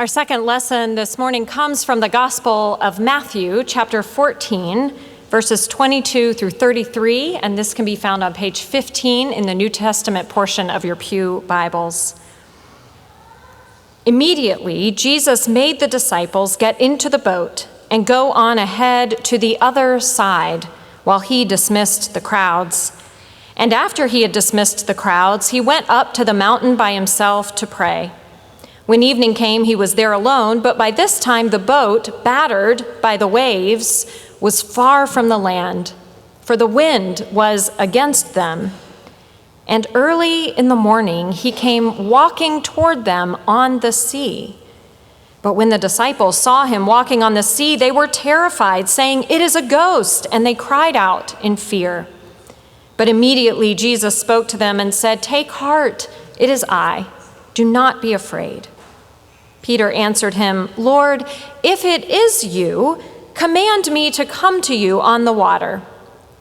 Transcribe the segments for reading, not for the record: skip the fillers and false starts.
Our second lesson this morning comes from the Gospel of Matthew, chapter 14, verses 22 through 33, and this can be found on page 15 in the New Testament portion of your pew Bibles. Immediately, Jesus made the disciples get into the boat and go on ahead to the other side while he dismissed the crowds. And after he had dismissed the crowds, he went up to the mountain by himself to pray. When evening came, he was there alone, but by this time the boat, battered by the waves, was far from the land, for the wind was against them. And early in the morning he came walking toward them on the sea. But when the disciples saw him walking on the sea, they were terrified, saying, "It is a ghost," and they cried out in fear. But immediately Jesus spoke to them and said, "Take heart, it is I. Do not be afraid." Peter answered him, "Lord, if it is you, command me to come to you on the water."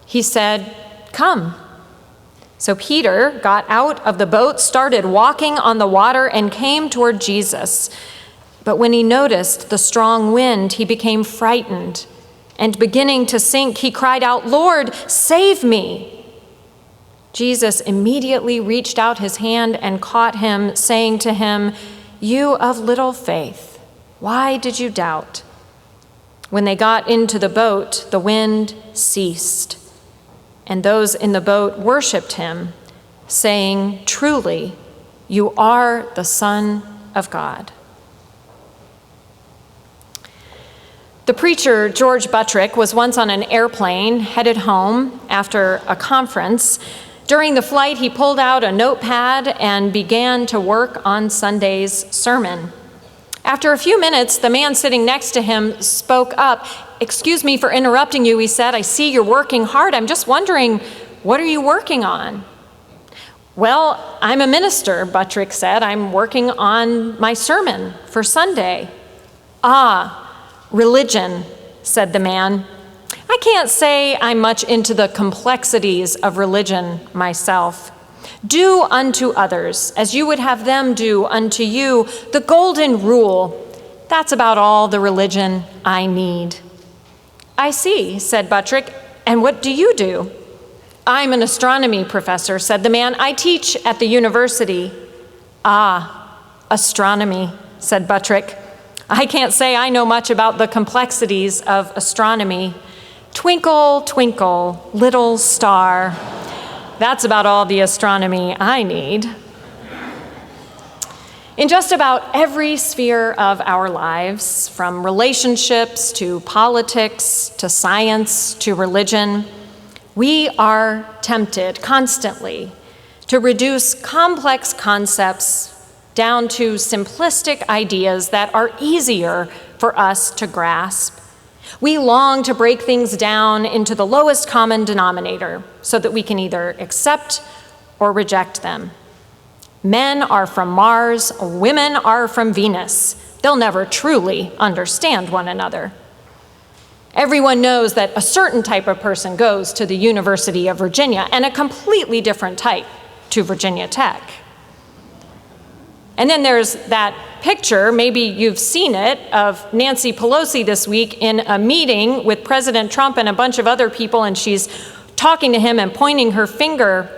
He said, "Come." So Peter got out of the boat, started walking on the water, and came toward Jesus. But when he noticed the strong wind, he became frightened, and beginning to sink, he cried out, "Lord, save me!" Jesus immediately reached out his hand and caught him, saying to him, "You of little faith, why did you doubt?" When they got into the boat, the wind ceased, and those in the boat worshiped him, saying, "Truly, you are the Son of God." The preacher George Buttrick was once on an airplane headed home after a conference. During the flight, he pulled out a notepad and began to work on Sunday's sermon. After a few minutes, the man sitting next to him spoke up. "Excuse me for interrupting you," he said. "I see you're working hard. I'm just wondering, what are you working on?" "Well, I'm a minister," Buttrick said. "I'm working on my sermon for Sunday." "Ah, religion," said the man. "I can't say I'm much into the complexities of religion myself. Do unto others as you would have them do unto you. The golden rule. That's about all the religion I need." "I see," said Buttrick. "And what do you do?" "I'm an astronomy professor," said the man. "I teach at the university." "Ah, astronomy," said Buttrick. "I can't say I know much about the complexities of astronomy. Twinkle, twinkle, little star. That's about all the astronomy I need." In just about every sphere of our lives, from relationships to politics to science to religion, we are tempted constantly to reduce complex concepts down to simplistic ideas that are easier for us to grasp. We long to break things down into the lowest common denominator so that we can either accept or reject them. Men are from Mars, women are from Venus. They'll never truly understand one another. Everyone knows that a certain type of person goes to the University of Virginia and a completely different type to Virginia Tech. And then there's that picture, maybe you've seen it, of Nancy Pelosi this week in a meeting with President Trump and a bunch of other people, and she's talking to him and pointing her finger.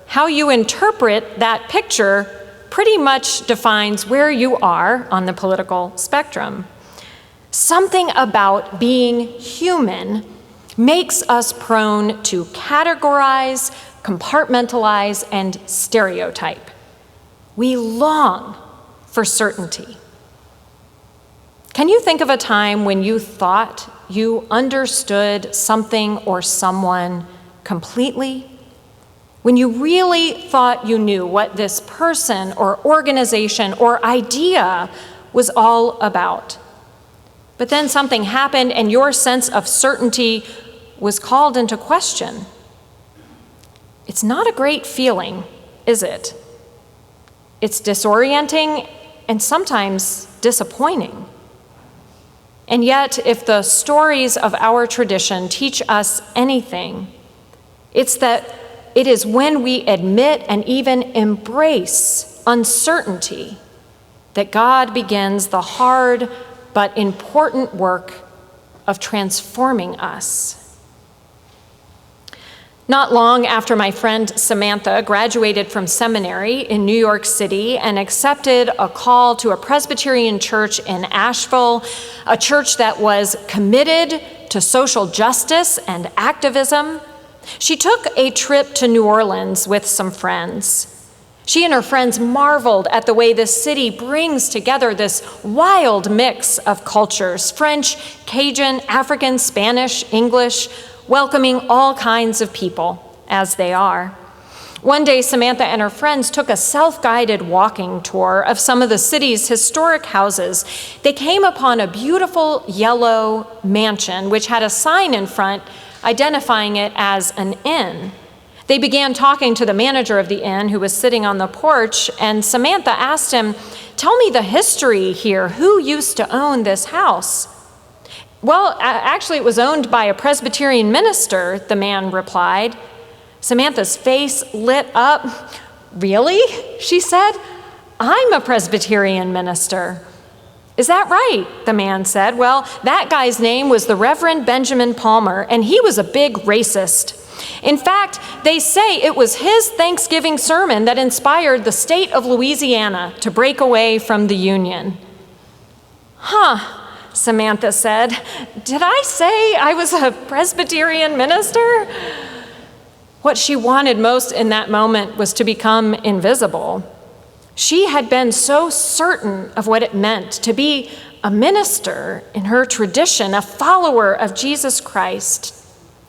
How you interpret that picture pretty much defines where you are on the political spectrum. Something about being human makes us prone to categorize, compartmentalize, and stereotype. We long for certainty. Can you think of a time when you thought you understood something or someone completely? When you really thought you knew what this person or organization or idea was all about? But then something happened and your sense of certainty was called into question. It's not a great feeling, is it? It's disorienting and sometimes disappointing. And yet, if the stories of our tradition teach us anything, it's that it is when we admit and even embrace uncertainty that God begins the hard but important work of transforming us. Not long after my friend Samantha graduated from seminary in New York City and accepted a call to a Presbyterian church in Asheville, a church that was committed to social justice and activism, she took a trip to New Orleans with some friends. She and her friends marveled at the way this city brings together this wild mix of cultures: French, Cajun, African, Spanish, English, welcoming all kinds of people as they are. One day, Samantha and her friends took a self-guided walking tour of some of the city's historic houses. They came upon a beautiful yellow mansion, which had a sign in front identifying it as an inn. They began talking to the manager of the inn, who was sitting on the porch, and Samantha asked him, "Tell me the history here. Who used to own this house?" "Well, actually, it was owned by a Presbyterian minister," the man replied. Samantha's face lit up. "Really?" she said. "I'm a Presbyterian minister." "Is that right?" the man said. "Well, that guy's name was the Reverend Benjamin Palmer, and he was a big racist. In fact, they say it was his Thanksgiving sermon that inspired the state of Louisiana to break away from the Union." "Huh," Samantha said. "Did I say I was a Presbyterian minister?" What she wanted most in that moment was to become invisible. She had been so certain of what it meant to be a minister in her tradition, a follower of Jesus Christ.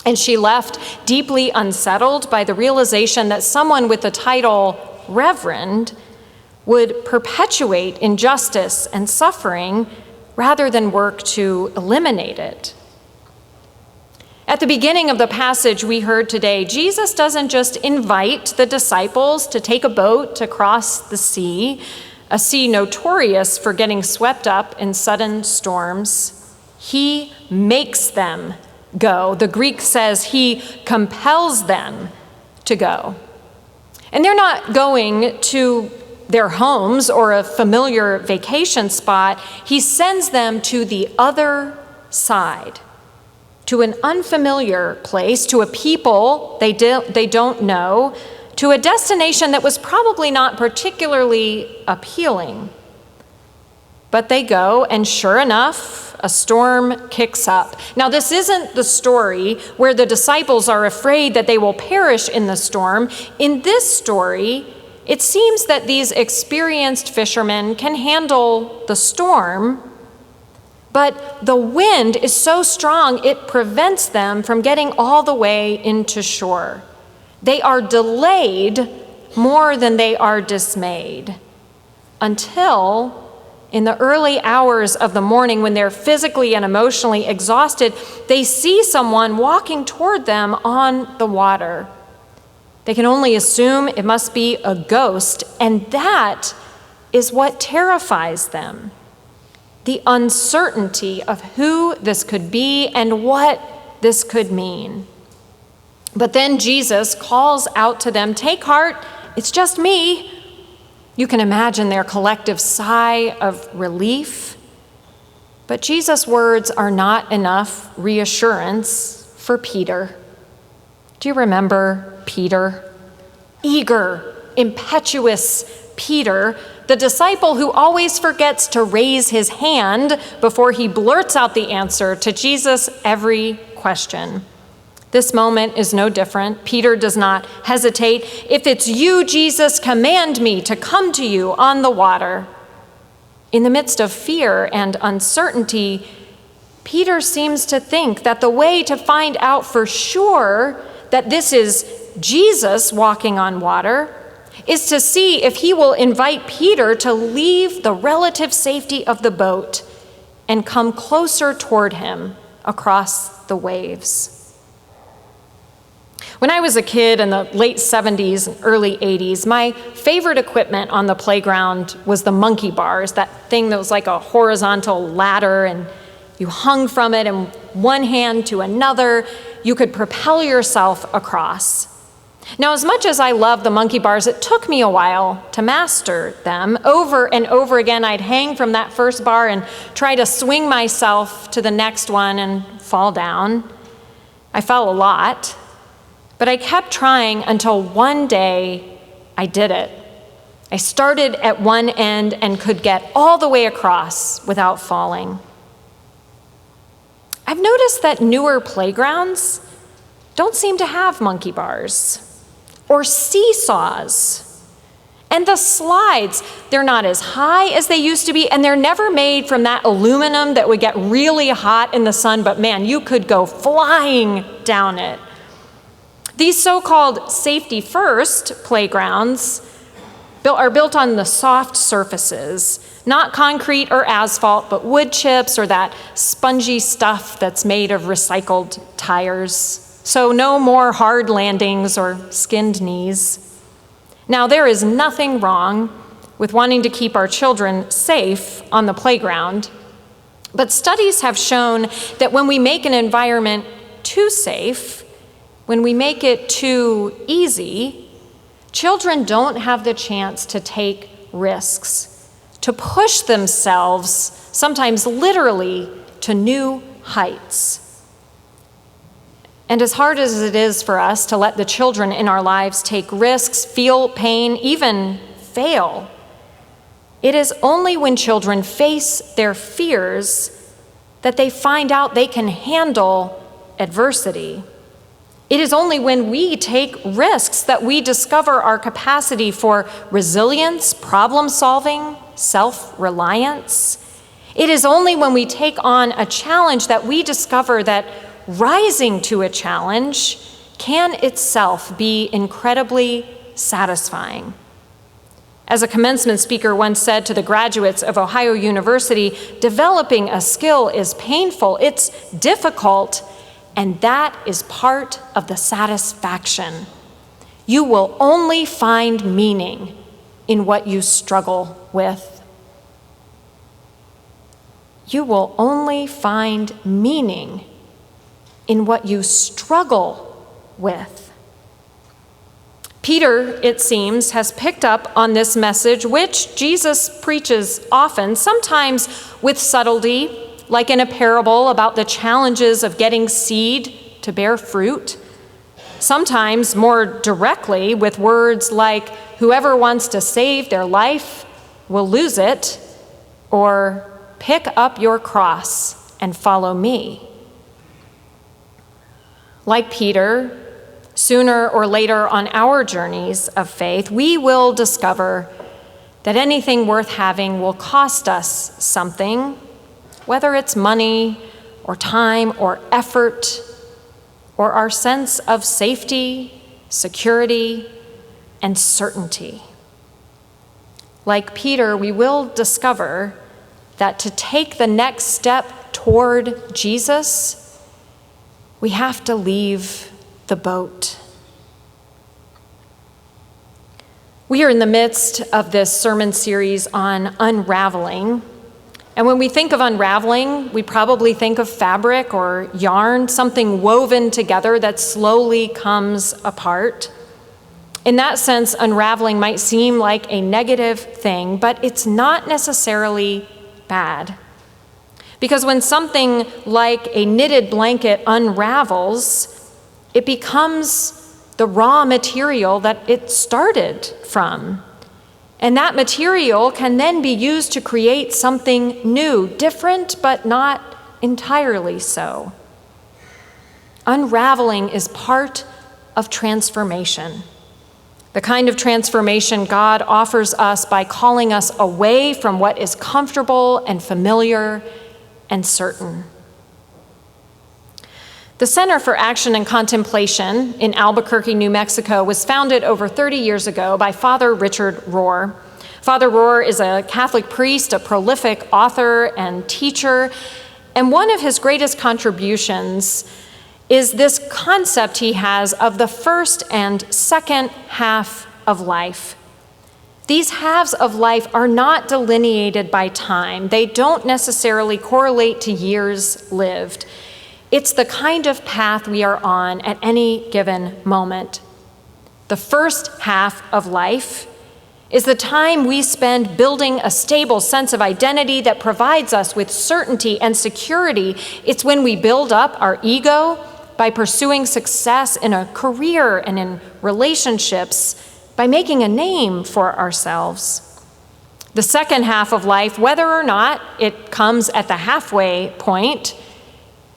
And she left deeply unsettled by the realization that someone with the title Reverend would perpetuate injustice and suffering rather than work to eliminate it. At the beginning of the passage we heard today, Jesus doesn't just invite the disciples to take a boat to cross the sea, a sea notorious for getting swept up in sudden storms. He makes them go. The Greek says he compels them to go. And they're not going to their homes or a familiar vacation spot. He sends them to the other side, to an unfamiliar place, to a people they don't know, to a destination that was probably not particularly appealing. But they go, and sure enough, a storm kicks up. Now, this isn't the story where the disciples are afraid that they will perish in the storm. In this story, it seems that these experienced fishermen can handle the storm, but the wind is so strong it prevents them from getting all the way into shore. They are delayed more than they are dismayed, until in the early hours of the morning, when they're physically and emotionally exhausted, they see someone walking toward them on the water. They can only assume it must be a ghost, and that is what terrifies them. The uncertainty of who this could be and what this could mean. But then Jesus calls out to them, "Take heart, it's just me." You can imagine their collective sigh of relief. But Jesus' words are not enough reassurance for Peter. Do you remember Peter? Eager, impetuous Peter, the disciple who always forgets to raise his hand before he blurts out the answer to Jesus' every question. This moment is no different. Peter does not hesitate. "If it's you, Jesus, command me to come to you on the water." In the midst of fear and uncertainty, Peter seems to think that the way to find out for sure that this is Jesus walking on water is to see if he will invite Peter to leave the relative safety of the boat and come closer toward him across the waves. When I was a kid in the late 70s and early 80s, my favorite equipment on the playground was the monkey bars, that thing that was like a horizontal ladder, and you hung from it in one hand to another. You could propel yourself across. Now, as much as I love the monkey bars, it took me a while to master them. Over and over again, I'd hang from that first bar and try to swing myself to the next one and fall down. I fell a lot, but I kept trying until one day I did it. I started at one end and could get all the way across without falling. I've noticed that newer playgrounds don't seem to have monkey bars or seesaws. And the slides, they're not as high as they used to be, and they're never made from that aluminum that would get really hot in the sun, but man, you could go flying down it. These so-called safety first playgrounds are built on the soft surfaces, not concrete or asphalt, but wood chips or that spongy stuff that's made of recycled tires. So no more hard landings or skinned knees. Now, there is nothing wrong with wanting to keep our children safe on the playground, but studies have shown that when we make an environment too safe, when we make it too easy, children don't have the chance to take risks, to push themselves, sometimes literally, to new heights. And as hard as it is for us to let the children in our lives take risks, feel pain, even fail, it is only when children face their fears that they find out they can handle adversity. It is only when we take risks that we discover our capacity for resilience, problem solving, self-reliance. It is only when we take on a challenge that we discover that rising to a challenge can itself be incredibly satisfying. As a commencement speaker once said to the graduates of Ohio University, developing a skill is painful, it's difficult, and that is part of the satisfaction. You will only find meaning in what you struggle with. You will only find meaning in what you struggle with. Peter, it seems, has picked up on this message, which Jesus preaches often, sometimes with subtlety, like in a parable about the challenges of getting seed to bear fruit, sometimes more directly with words like, whoever wants to save their life will lose it, or pick up your cross and follow me. Like Peter, sooner or later on our journeys of faith, we will discover that anything worth having will cost us something, whether it's money or time or effort or our sense of safety, security, and certainty. Like Peter, we will discover that to take the next step toward Jesus, we have to leave the boat. We are in the midst of this sermon series on unraveling. And when we think of unraveling, we probably think of fabric or yarn, something woven together that slowly comes apart. In that sense, unraveling might seem like a negative thing, but it's not necessarily bad. Because when something like a knitted blanket unravels, it becomes the raw material that it started from. And that material can then be used to create something new, different, but not entirely so. Unraveling is part of transformation, the kind of transformation God offers us by calling us away from what is comfortable and familiar and certain. The Center for Action and Contemplation in Albuquerque, New Mexico, was founded over 30 years ago by Father Richard Rohr. Father Rohr is a Catholic priest, a prolific author and teacher, and one of his greatest contributions is this concept he has of the first and second half of life. These halves of life are not delineated by time. They don't necessarily correlate to years lived. It's the kind of path we are on at any given moment. The first half of life is the time we spend building a stable sense of identity that provides us with certainty and security. It's when we build up our ego by pursuing success in a career and in relationships, by making a name for ourselves. The second half of life, whether or not it comes at the halfway point,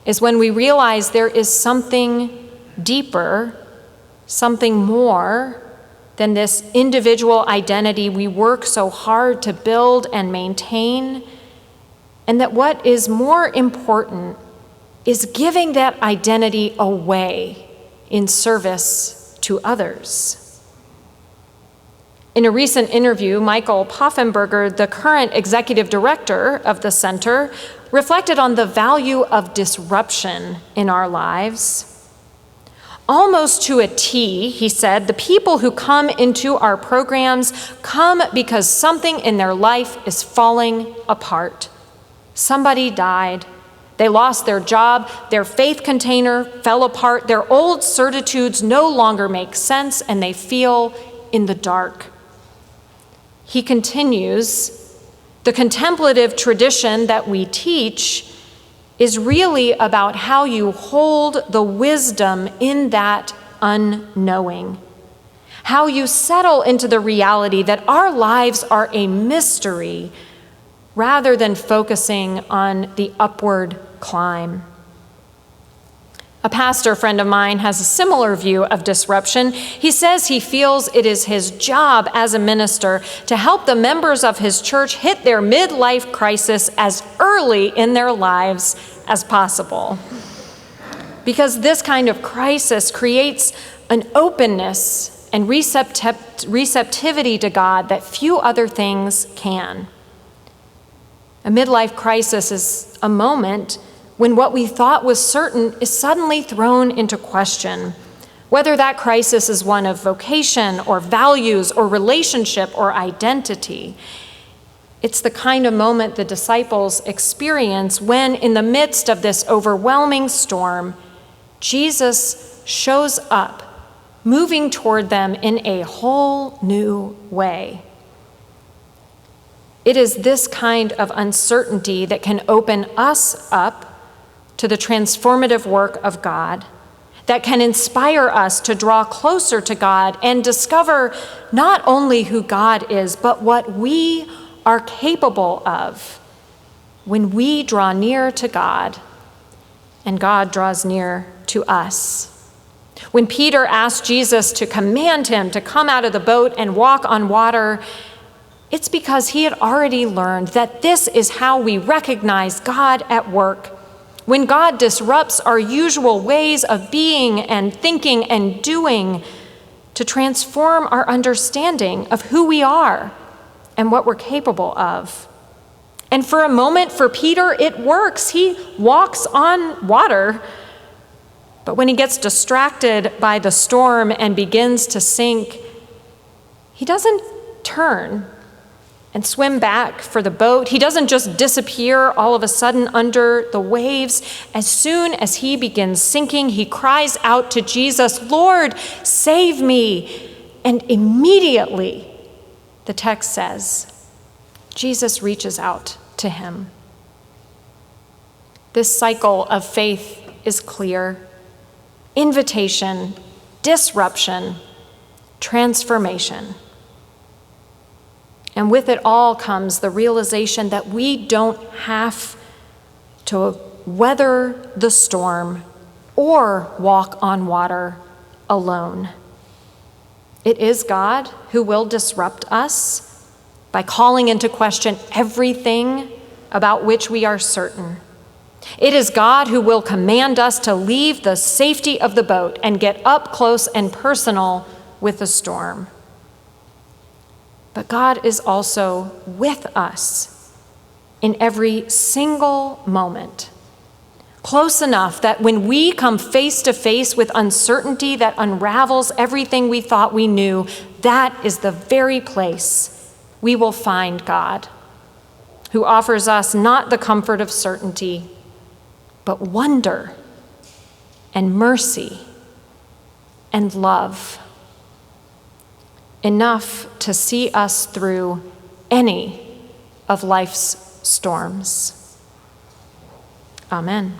is when we realize there is something deeper, something more than this individual identity we work so hard to build and maintain, and that what is more important is giving that identity away in service to others. In a recent interview, Michael Poffenberger, the current executive director of the center, reflected on the value of disruption in our lives. Almost to a T, he said, the people who come into our programs come because something in their life is falling apart. Somebody died. They lost their job. Their faith container fell apart. Their old certitudes no longer make sense, and they feel in the dark. He continues, the contemplative tradition that we teach is really about how you hold the wisdom in that unknowing, how you settle into the reality that our lives are a mystery rather than focusing on the upward climb. A pastor friend of mine has a similar view of disruption. He says he feels it is his job as a minister to help the members of his church hit their midlife crisis as early in their lives as possible. Because this kind of crisis creates an openness and receptivity to God that few other things can. A midlife crisis is a moment when what we thought was certain is suddenly thrown into question, whether that crisis is one of vocation or values or relationship or identity. It's the kind of moment the disciples experience when, in the midst of this overwhelming storm, Jesus shows up, moving toward them in a whole new way. It is this kind of uncertainty that can open us up to the transformative work of God, that can inspire us to draw closer to God and discover not only who God is, but what we are capable of when we draw near to God and God draws near to us. When Peter asked Jesus to command him to come out of the boat and walk on water, it's because he had already learned that this is how we recognize God at work. When God disrupts our usual ways of being and thinking and doing to transform our understanding of who we are and what we're capable of. And for a moment, for Peter, it works. He walks on water. But when he gets distracted by the storm and begins to sink, he doesn't turn and swim back for the boat. He doesn't just disappear all of a sudden under the waves. As soon as he begins sinking, he cries out to Jesus, "Lord, save me." And immediately, the text says, Jesus reaches out to him. This cycle of faith is clear. Invitation, disruption, transformation. And with it all comes the realization that we don't have to weather the storm or walk on water alone. It is God who will disrupt us by calling into question everything about which we are certain. It is God who will command us to leave the safety of the boat and get up close and personal with the storm. But God is also with us in every single moment, close enough that when we come face to face with uncertainty that unravels everything we thought we knew, that is the very place we will find God, who offers us not the comfort of certainty, but wonder and mercy and love. enough to see us through any of life's storms. Amen.